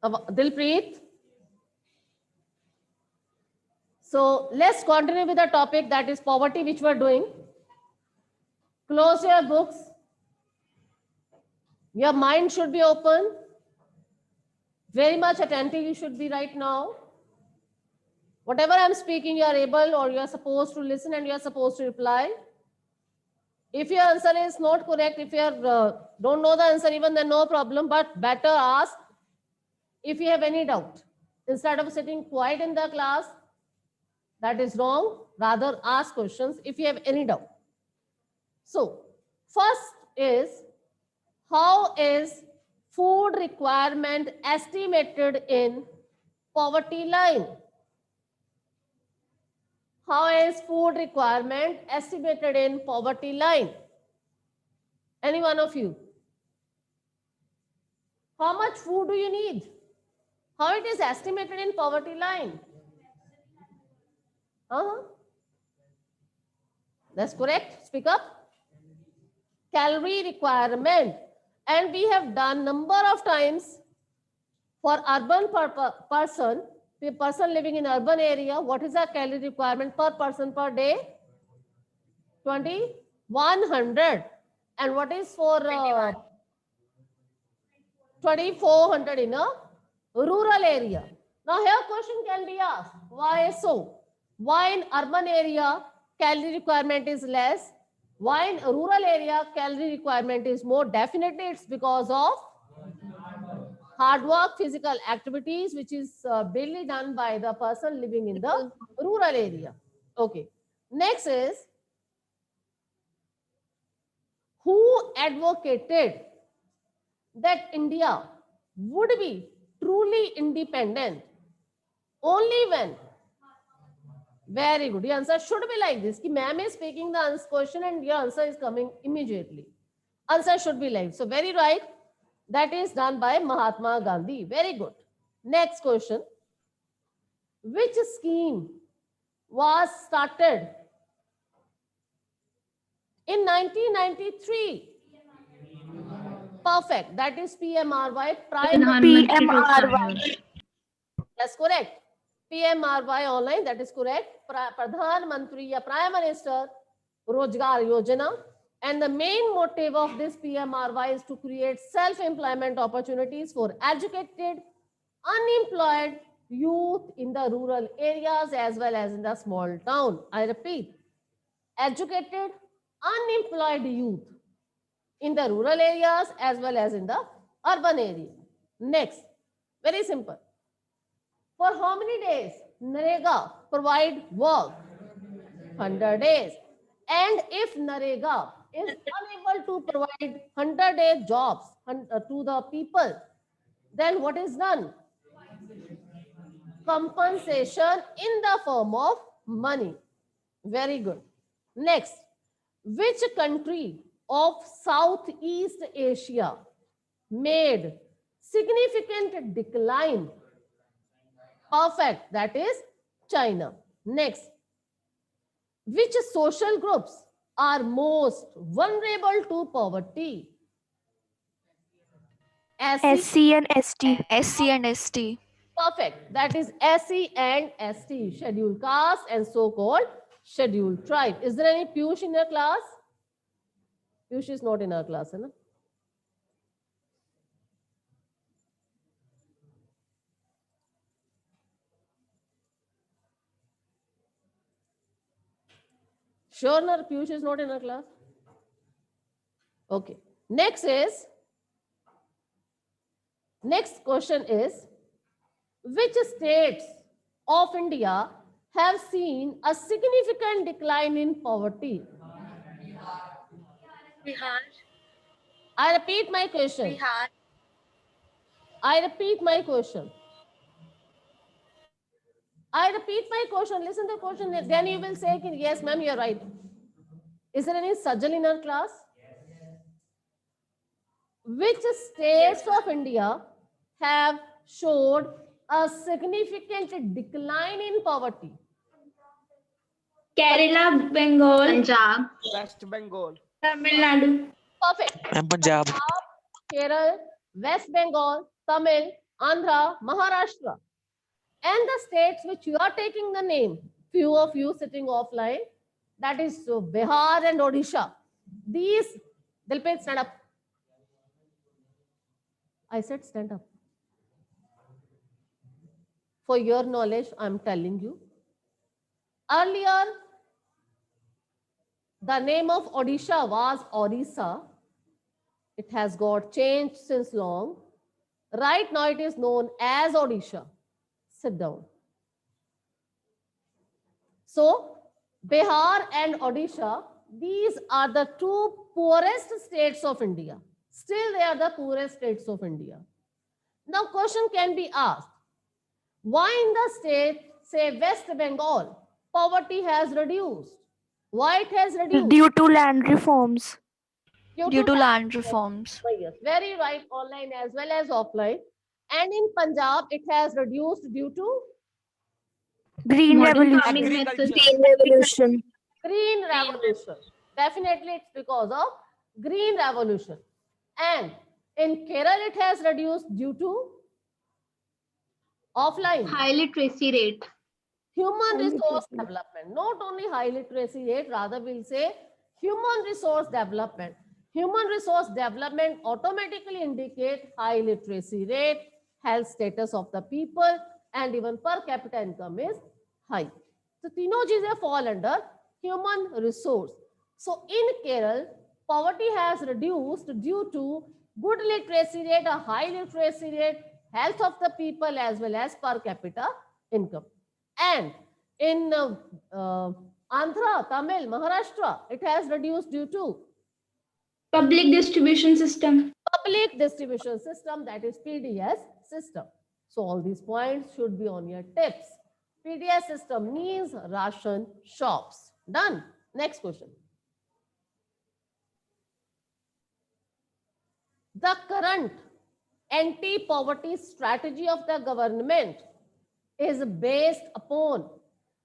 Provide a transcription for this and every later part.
Dilpreet. So let's continue with the topic, that is poverty, which we're doing. Close your books. Your mind should be open. Very much attentive you should be right now. Whatever I'm speaking, you are able or you are supposed to listen and you are supposed to reply. If your answer is not correct, if you don't know the answer even, then no problem, but better ask if you have any doubt. Instead of sitting quiet in the class, that is wrong. Rather ask questions if you have any doubt. So first is, how is food requirement estimated in poverty line? How is food requirement estimated in poverty line? Any one of you? How much food do you need? How it is estimated in poverty line? That's correct. Speak up. Calorie requirement. And we have done number of times for urban person, the person living in urban area, what is the calorie requirement per person per day? 2100. And what is for 2400 in a rural area? Now here question can be asked, why so? Why in urban area calorie requirement is less? Why in rural area calorie requirement is more? Definitely it's because of hard work, physical activities, which is daily done by the person living in the rural area. Okay. Next is, who advocated that India would be truly independent only when? Very good. Your answer should be like this. Ki ma'am is speaking the question and your answer is coming immediately. Answer should be like. So very right. That is done by Mahatma Gandhi. Very good. Next question. Which scheme was started in 1993? Perfect. That is PMRY. PMRY. That's correct. PMRY online. That is correct. Pradhan Mantri, Prime Minister Rozgar Yojana. And the main motive of this PMRY is to create self-employment opportunities for educated, unemployed youth in the rural areas as well as in the small town. I repeat, educated, unemployed youth in the rural areas as well as in the urban area. Next, very simple. For how many days NREGA provide work? 100 days. And if NREGA is unable to provide 100-day jobs to the people, then what is done? Compensation in the form of money. Very good. Next, which country of Southeast Asia made significant decline? Perfect. That is China. Next, which social groups are most vulnerable to poverty? SC and ST. SC and ST. Perfect. That is SC and ST, scheduled caste and so-called scheduled tribe. Is there any Piyush in your class? Piyush is not in our class, है ना? Sure, no, Piyush is not in our class. Okay. Next question is, which states of India have seen a significant decline in poverty? Bihar. I repeat my question. Bihar. I repeat my question. I repeat my question. Listen to the question. Then you will say, yes, ma'am, you're right. Is there any Sajjal in our class? Which states of India have showed a significant decline in poverty? Kerala, Bengal, Punjab, West Bengal. Tamil Nadu. Perfect. Punjab. Kerala, West Bengal, Tamil, Andhra, Maharashtra. And the states which you are taking the name, few of you sitting offline, that is Bihar and Odisha. These, Dilpreet, stand up. I said stand up. For your knowledge, I'm telling you. Earlier, the name of Odisha was Orissa. It has got changed since long. Right now, it is known as Odisha. Sit down. So, Bihar and Odisha, these are the two poorest states of India. Still, they are the poorest states of India. Now, question can be asked, why in the state, say West Bengal, poverty has reduced? Why it has reduced? Due to land reforms. Due to land reforms. Yes, very right, online as well as offline. And in Punjab, it has reduced due to Green Modern revolution. farming methods. Green revolution. Green Revolution. Definitely it's because of Green Revolution. And in Kerala, it has reduced due to offline. High literacy rate. Human resource development. Not only high literacy rate, rather we'll say human resource development. Human resource development automatically indicate high literacy rate, health status of the people, and even per capita income is high. So तीनों चीजें fall under human resource. So in Kerala, poverty has reduced due to good literacy rate, a high literacy rate, health of the people as well as per capita income. And in Andhra, Tamil, Maharashtra, it has reduced due to Public distribution system. public distribution system, that is PDS system. So all these points should be on your tips. PDS system means ration shops. Done. Next question. The current anti-poverty strategy of the government is based upon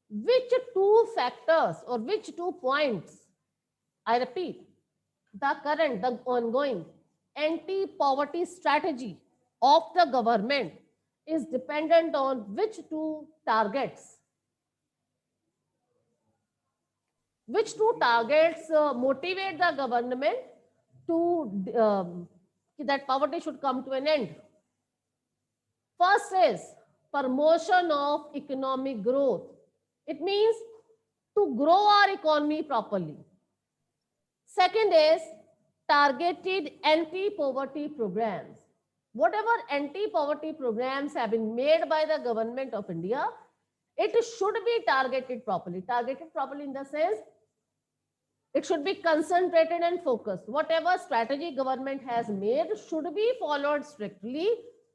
which two factors or which 2 points? I repeat, the current, the ongoing anti-poverty strategy of the government is dependent on which 2 targets? Which 2 targets motivate the government to that poverty should come to an end? First is promotion of economic growth. It means to grow our economy properly. Second is targeted anti-poverty programs. Whatever anti-poverty programs have been made by the government of India, it should be targeted properly. Targeted properly in the sense, it should be concentrated and focused. Whatever strategy government has made should be followed strictly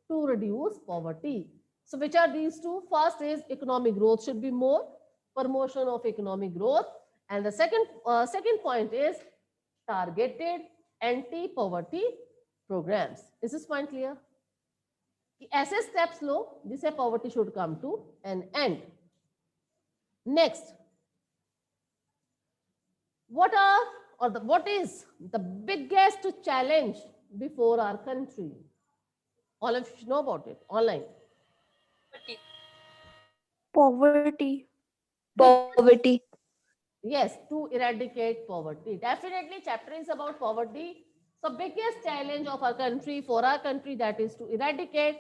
to reduce poverty. So which are these 2? First is economic growth should be more, promotion of economic growth. And the second point is targeted anti-poverty programs. Is this point clear? ऐसे steps लो जिससे poverty should come to an end. Next, what is the biggest challenge before our country? All of you know about it online. Poverty. Poverty. Yes, to eradicate poverty. Definitely chapter is about poverty. So biggest challenge of our country, for our country, that is to eradicate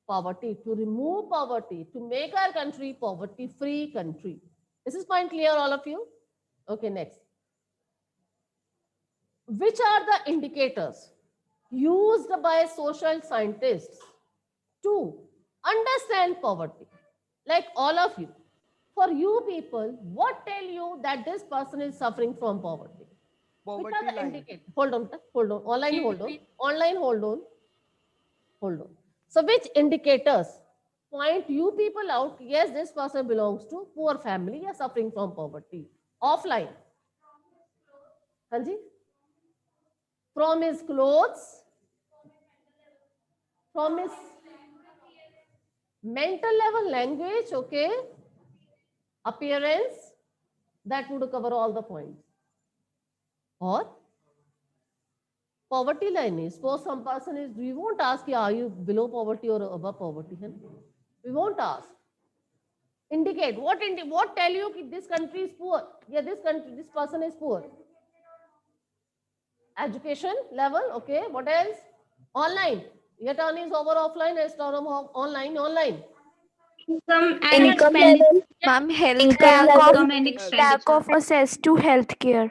poverty, to remove poverty, to make our country poverty-free country. Is this point clear, all of you? Okay, next. Which are the indicators used by social scientists to understand poverty? Like all of you, for you people, what tell you that this person is suffering from poverty? Which are the indicators? Hold on. Online, hold on. So which indicators point you people out? Yes, this person belongs to poor family or suffering from poverty. Offline. Hanji? From his clothes, from his mental level, language, okay, appearance, that would cover all the points. Or poverty line is, suppose some person is, we won't ask, are you below poverty or above poverty? We won't ask. Indicate, what tell you कि this country is poor, yeah, this person is poor. Education level, okay, what else? Online, your turn is over offline, as turn of online. Income and Income expenditure. level. Ma'am, health Lack of, income and lack expenditure. of access to healthcare.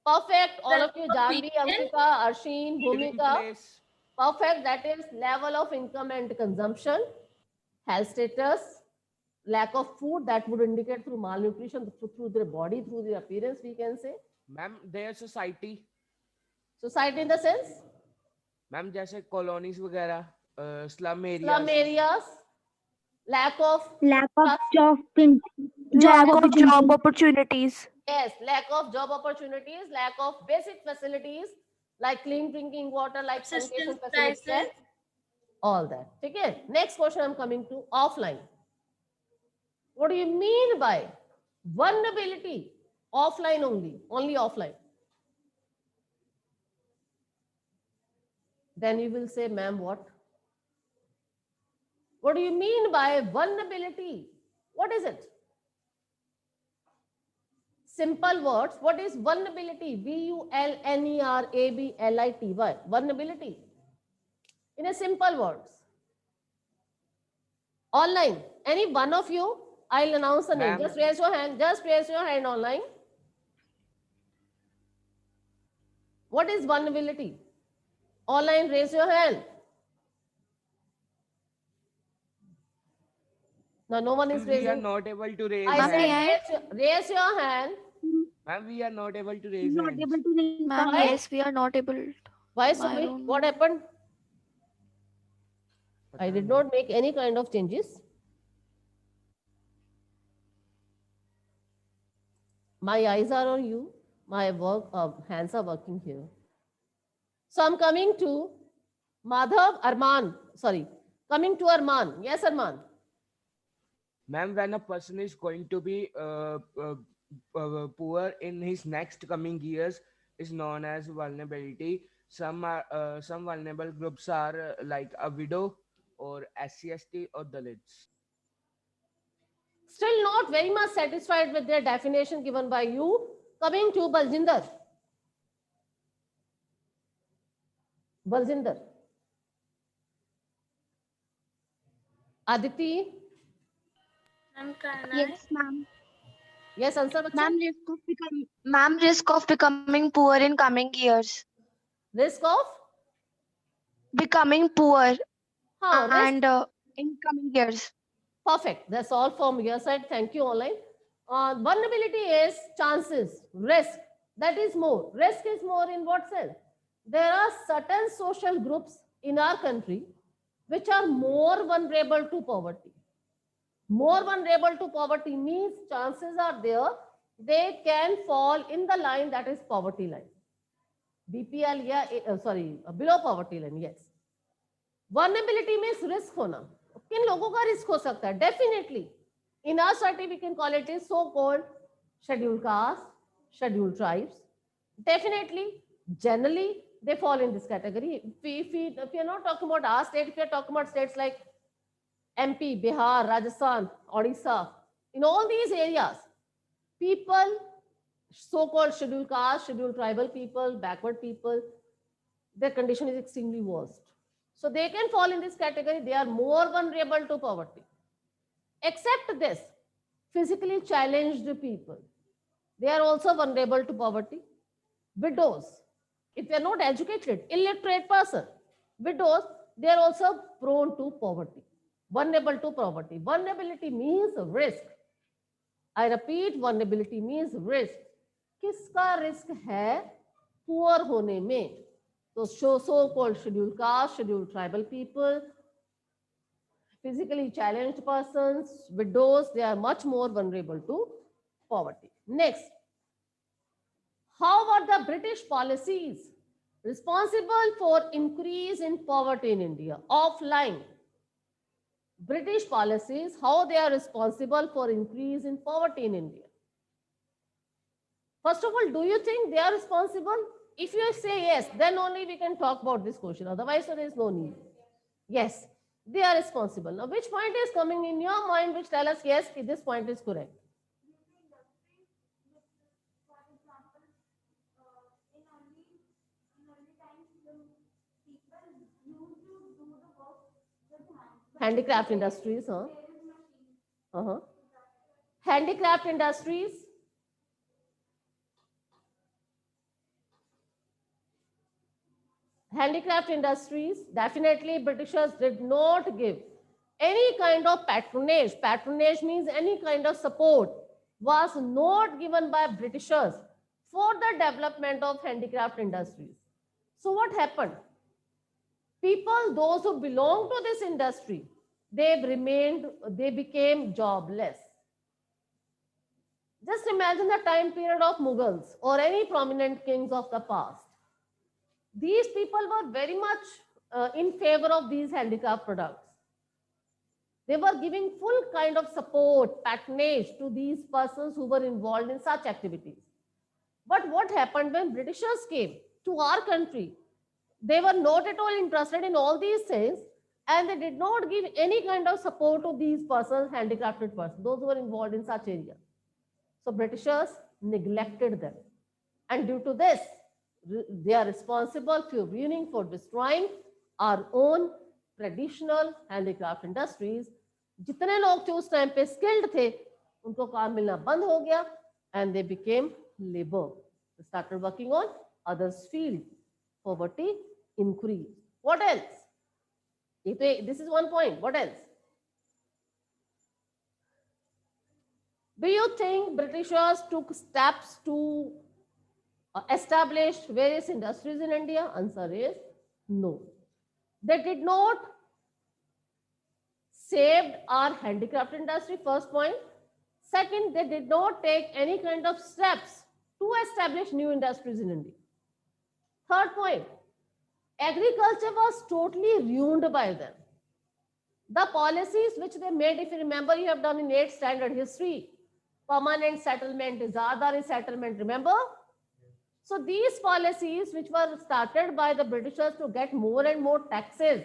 Perfect, all of you, Janvi, Ankita, Arshin, Living Bhumika. place. Perfect, that is level of income and consumption. Health status, lack of food, that would indicate through malnutrition, through their body, through their appearance, we can say. Ma'am their society. Society in the sense, ma'am जैसे colonies वगैरह, slum areas. slum areas, lack of Job opportunities. yes, lack of job opportunities, lack of basic facilities like clean drinking water, like sanitation facilities, and all that. Okay. Next question I'm coming to, offline. What do you mean by vulnerability? Offline only offline. Then you will say, ma'am, what? What do you mean by vulnerability? What is it? Simple words. What is vulnerability? vulnerability. Vulnerability. In a simple words. Online. Any one of you? I'll announce the name. Ma'am. Just raise your hand. Just raise your hand online. What is vulnerability? Online, raise your hand. No, no one is We are raising. not able to raise I hands. said raise your hand. Ma'am, we are not able to raise hands. Ma'am, Why? yes, we are not able. Why I so quick? don't What know. happened? I did not make any kind of changes. My eyes are on you. My hands are working here. So I'm coming to Madhav, Arman. Sorry, coming to Arman. Yes, Arman. Ma'am, when a person is going to be poor in his next coming years is known as vulnerability. Some vulnerable groups are like a widow or SC/ST or Dalits. Still not very much satisfied with their definition given by you. Coming to Baljinder. Baljinder. Aditi. Yes, ma'am. Yes, answer. Ma'am, risk of becoming poor in coming years. Risk of? Becoming poor Risk. and in coming years. Perfect. That's all from your side. Thank you, online. Vulnerability is chances, risk. That is more. Risk is more in what sense? There are certain social groups in our country which are more vulnerable to poverty. More vulnerable to poverty means chances are there they can fall in the line that is poverty line. BPL, yeah, below poverty line, yes. Vulnerability means risk होना. किन लोगों का risk हो सकता है? Definitely. In our society, we can call it is so-called scheduled castes, scheduled tribes. Definitely, generally, they fall in this category. If we are not talking about our state, if we are talking about states like MP, Bihar, Rajasthan, Odisha, in all these areas, people, so-called scheduled caste, scheduled tribal people, backward people, their condition is extremely worst. So they can fall in this category. They are more vulnerable to poverty. Except this, physically challenged people, they are also vulnerable to poverty. Widows, if they are not educated, illiterate person, widows, they are also prone to poverty, vulnerable to poverty. Vulnerability means risk. I repeat, vulnerability means risk. किसका risk है poor होने में? तो so-called scheduled caste, scheduled tribal people, physically challenged persons, widows, they are much more vulnerable to poverty. Next, how are the British policies responsible for increase in poverty in India? Offline. British policies, how they are responsible for increase in poverty in India? First of all, do you think they are responsible? If you say yes, then only we can talk about this question. Otherwise, there is no need. Yes, they are responsible. Now, which point is coming in your mind which tell us yes, this point is correct? Handicraft industries, huh? Uh-huh. Handicraft industries. Handicraft industries, definitely Britishers did not give any kind of patronage. Patronage means any kind of support was not given by Britishers for the development of handicraft industries. So what happened? People, those who belong to this industry, they became jobless. Just imagine the time period of Mughals or any prominent kings of the past. These people were very much in favor of these handicraft products. They were giving full kind of support, patronage to these persons who were involved in such activities. But what happened when Britishers came to our country? They were not at all interested in all these things, and they did not give any kind of support to these persons, handicrafted persons, those who were involved in such areas. So Britishers neglected them. And due to this, they are responsible for ruining, for destroying our own traditional handicraft industries. जितने लोग जो उस time पे skilled थे, उनको काम मिलना बंद हो गया, and they became labor. They started working on others' field. Poverty increased. What else? This is one point. What else? Do you think Britishers took steps to establish various industries in India? Answer is no. They did not save our handicraft industry, first point. Second, they did not take any kind of steps to establish new industries in India. Third point, agriculture was totally ruined by them. The policies which they made, if you remember, you have done in 8th standard history, permanent settlement, Izadari settlement, remember? So these policies which were started by the Britishers to get more and more taxes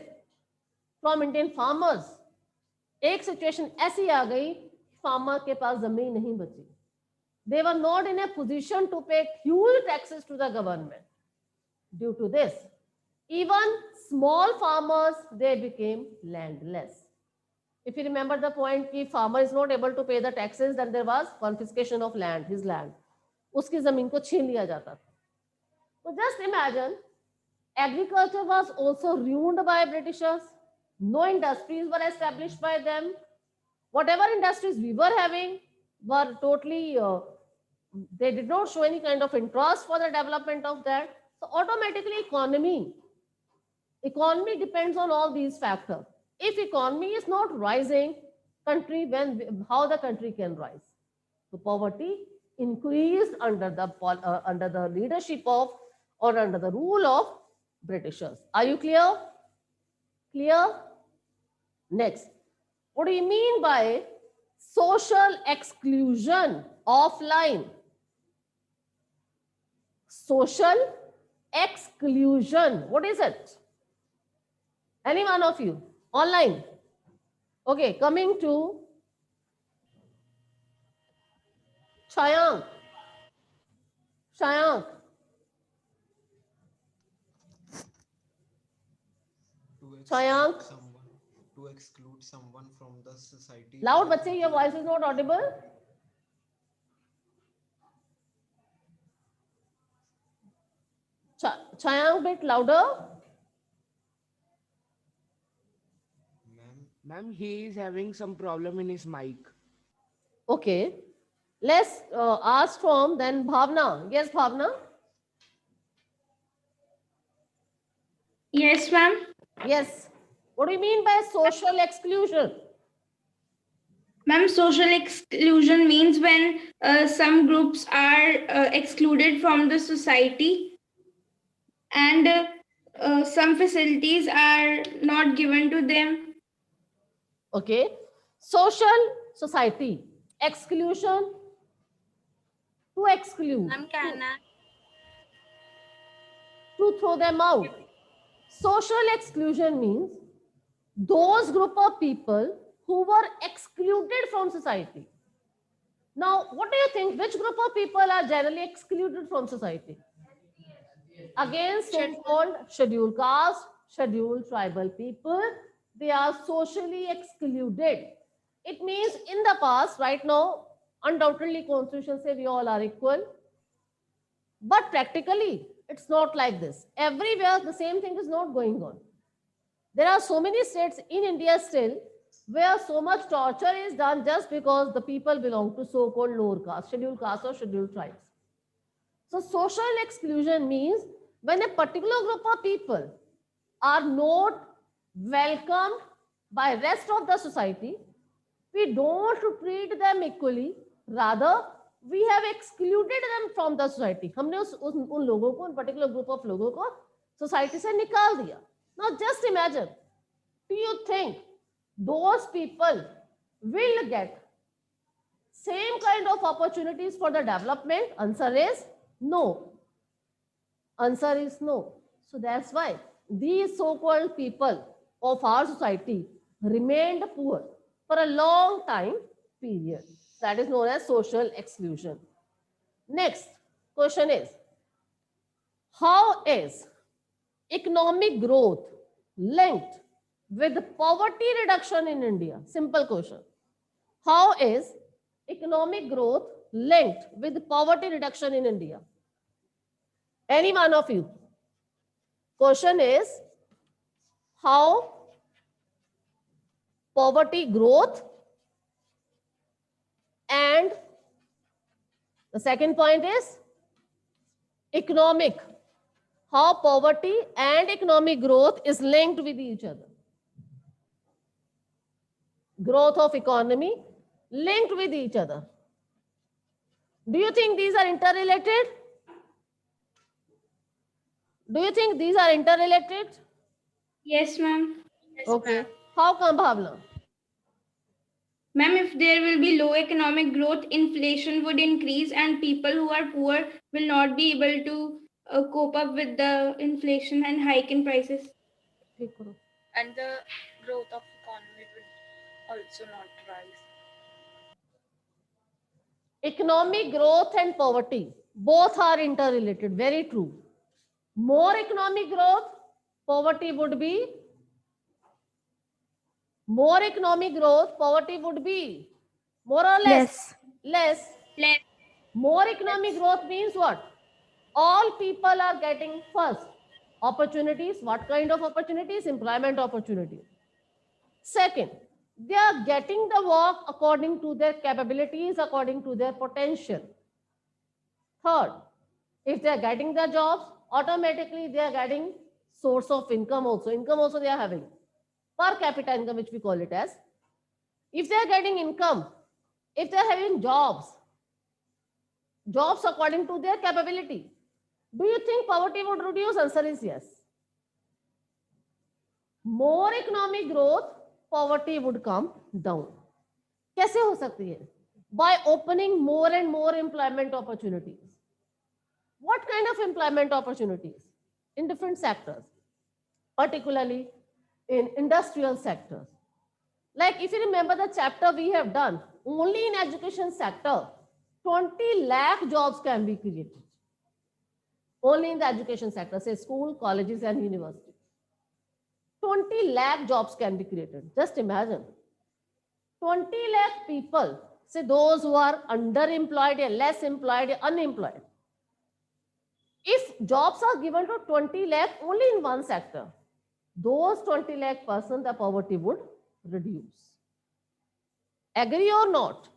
from Indian farmers, एक situation ऐसी आ गई, farmer के पास जमीन नहीं बची. They were not in a position to pay huge taxes to the government. Due to this, even small farmers, they became landless. If you remember the point कि farmer is not able to pay the taxes, then there was confiscation of land, his land. उसकी जमीन को छीन लिया जाता था. So just imagine, agriculture was also ruined by Britishers. No industries were established by them. Whatever industries we were having were totally, they did not show any kind of interest for the development of that. So automatically economy depends on all these factors. If economy is not rising, how the country can rise? So poverty increased under the leadership of or under the rule of Britishers. Are you clear? Clear? Next, what do you mean by social exclusion offline? Social exclusion, what is it? Any one of you? Online? Okay, coming to Shayank. Shayank. Shayank. To exclude someone from the society. Loud, bachche, your voice is not audible. Shayank, bit louder. Ma'am, he is having some problem in his mic. Okay. Let's ask from then Bhavna. Yes, Bhavna? Yes, ma'am. Yes. What do you mean by social exclusion? Ma'am, social exclusion means when some groups are excluded from the society and some facilities are not given to them. Okay. Social society. Exclusion. To exclude. to throw them out. Social exclusion means those group of people who were excluded from society. Now, what do you think? Which group of people are generally excluded from society? Again, so-called scheduled caste, scheduled tribal people, they are socially excluded. It means in the past, right now, undoubtedly constitution say we all are equal. But practically, it's not like this. Everywhere, the same thing is not going on. There are so many states in India still where so much torture is done just because the people belong to so-called lower caste or scheduled tribes. So social exclusion means when a particular group of people are not welcomed by rest of the society, we don't treat them equally, rather we have excluded them from the society. हमने उन लोगों को, उन particular group of लोगों को society से निकाल दिया. Now just imagine, do you think those people will get same kind of opportunities for the development? Answer is no. Answer is no. So that's why these so-called people of our society remained poor for a long time period. That is known as social exclusion. Next question is, how is economic growth linked with poverty reduction in India? Simple question. How is economic growth linked with poverty reduction in India? Any one of you? Question is, how poverty growth and the second point is economic. How poverty and economic growth is linked with each other. Growth of economy linked with each other. Do you think these are interrelated? Do you think these are interrelated? Yes, ma'am. Okay. How come, Bhavna? Ma'am, if there will be low economic growth, inflation would increase and people who are poor will not be able to cope up with the inflation and hike in prices. And the growth of economy will also not rise. Economic growth and poverty, both are interrelated. Very true. More economic growth, poverty would be more economic growth, poverty would be more or less? Less. Less. More economic growth means what? All people are getting first opportunities. What kind of opportunities? Employment opportunities. Second, they are getting the work according to their capabilities, according to their potential. Third, if they are getting the jobs, automatically they are getting source of income also. Income also they are having. Per capita income, which we call it as. If they are getting income, if they are having jobs according to their capability, do you think poverty would reduce? Answer is yes. More economic growth, poverty would come down. कैसे हो सकती है? By opening more and more employment opportunities. What kind of employment opportunities? In different sectors, particularly in industrial sectors. Like if you remember the chapter we have done, only in education sector, 20 lakh jobs can be created. Only in the education sector, say school, colleges and universities. 20 lakh jobs can be created. Just imagine. 20 lakh people, say those who are underemployed, less employed, unemployed. If jobs are given to 20 lakh only in one sector, those 20 lakh person, the poverty would reduce. Agree or not?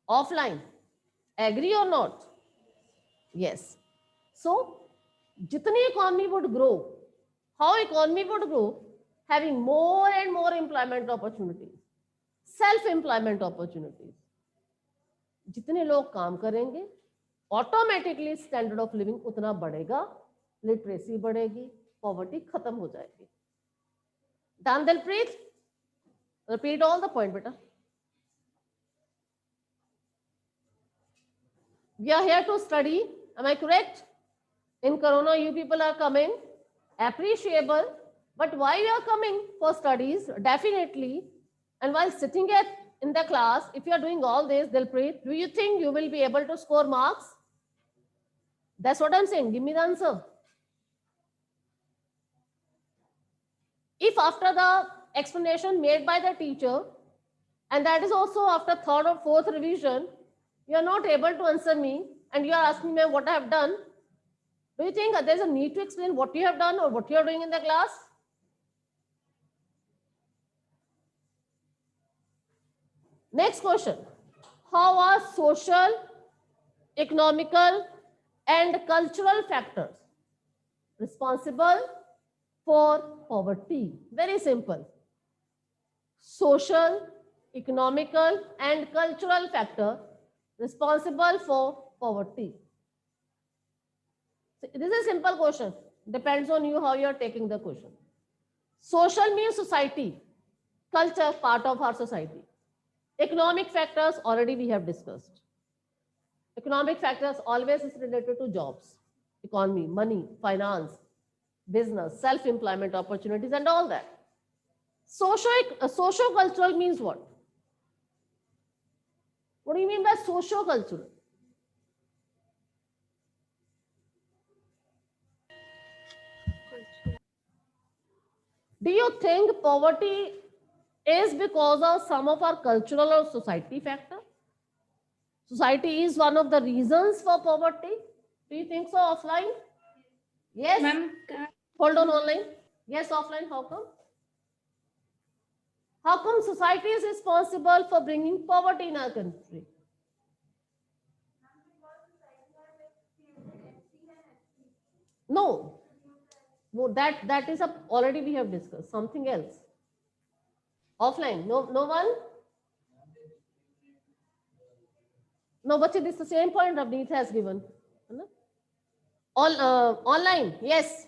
Offline. Agree or not? Yes. So, jitni economy would grow, how economy would grow? Having more and more employment opportunities, self-employment opportunities. जितने लोग काम करेंगे, automatically standard of living उतना बढ़ेगा, literacy बढ़ेगी, poverty खत्म हो जाएगी. Done Dilpreet? Repeat all the point, beta. We are here to study. Am I correct? In Corona, you people are coming, appreciable, but why you are coming for studies? Definitely. And while sitting in the class, if you are doing all this, Dilpreet, do you think you will be able to score marks? That's what I'm saying. Give me the answer. If after the explanation made by the teacher, and that is also after third or fourth revision, you are not able to answer me and you are asking me what I have done, do you think there's a need to explain what you have done or what you are doing in the class? Next question. How are social, economical, and cultural factors responsible for poverty? Very simple. Social, economical, and cultural factor responsible for poverty. This is a simple question. Depends on you how you are taking the question. Social means society, culture, part of our society. Economic factors already we have discussed. Economic factors always is related to jobs, economy, money, finance, business, self-employment opportunities, and all that. Socio-cultural means what? What do you mean by socio-cultural? Do you think poverty is because of some of our cultural or society factor? Society is one of the reasons for poverty. Do you think so? Offline? Yes. Ma'am, Hold on, online. Yes, offline. How come? How come society is responsible for bringing poverty in our country? No. No, that is already we have discussed. Something else. Offline. No one? No, but this is the same point Ravneet has given. Online. Yes.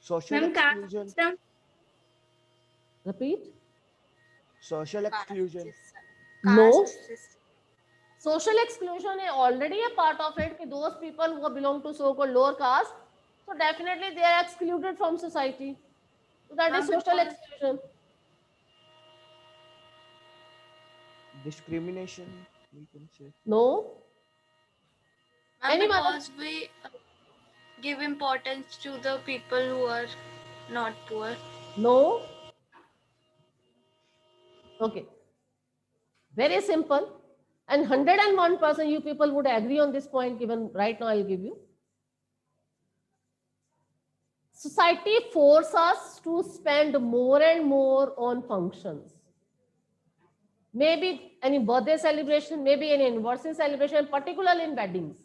Social ma'am, caste exclusion. system. Repeat. Social exclusion. No. Caste system. Social exclusion is already a part of it. Ki those people who belong to so-called lower caste, so definitely they are excluded from society. So that is Ma'am, social because- exclusion. Discrimination, we can say. No. Ma'am, Anyone? because we give importance to the people who are not poor. No. Okay. Very simple. And 101% you people would agree on this point given right now I'll give you. Society forces us to spend more and more on functions. Maybe any birthday celebration, maybe any anniversary celebration, particularly in weddings,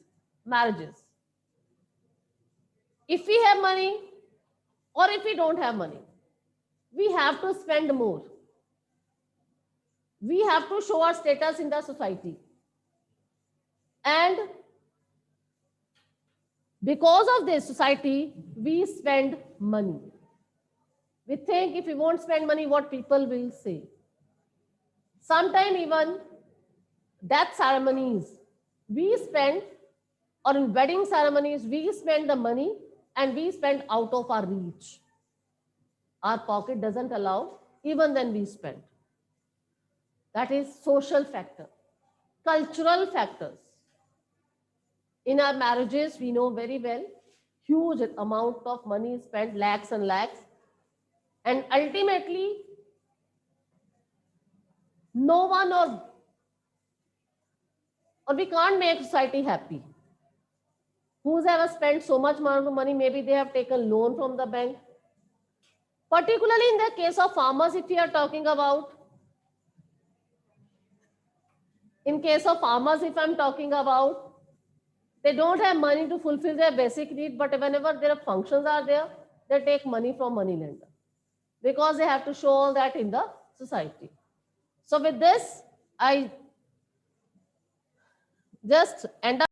marriages. If we have money or if we don't have money, we have to spend more. We have to show our status in the society. And because of this society, we spend money. We think if we won't spend money, what people will say. Sometimes even death ceremonies, we spend, or in wedding ceremonies, we spend the money and we spend out of our reach. Our pocket doesn't allow, even then we spend. That is social factor. Cultural factors. In our marriages, we know very well, huge amount of money is spent, lakhs and lakhs. And ultimately, no one or we can't make society happy. Who's ever spent so much amount of money, maybe they have taken loan from the bank. Particularly in the case of farmers, if we are talking about, in case of farmers, if I'm talking about, they don't have money to fulfill their basic need, but whenever their functions are there, they take money from money lender because they have to show all that in the society. So with this, I just end up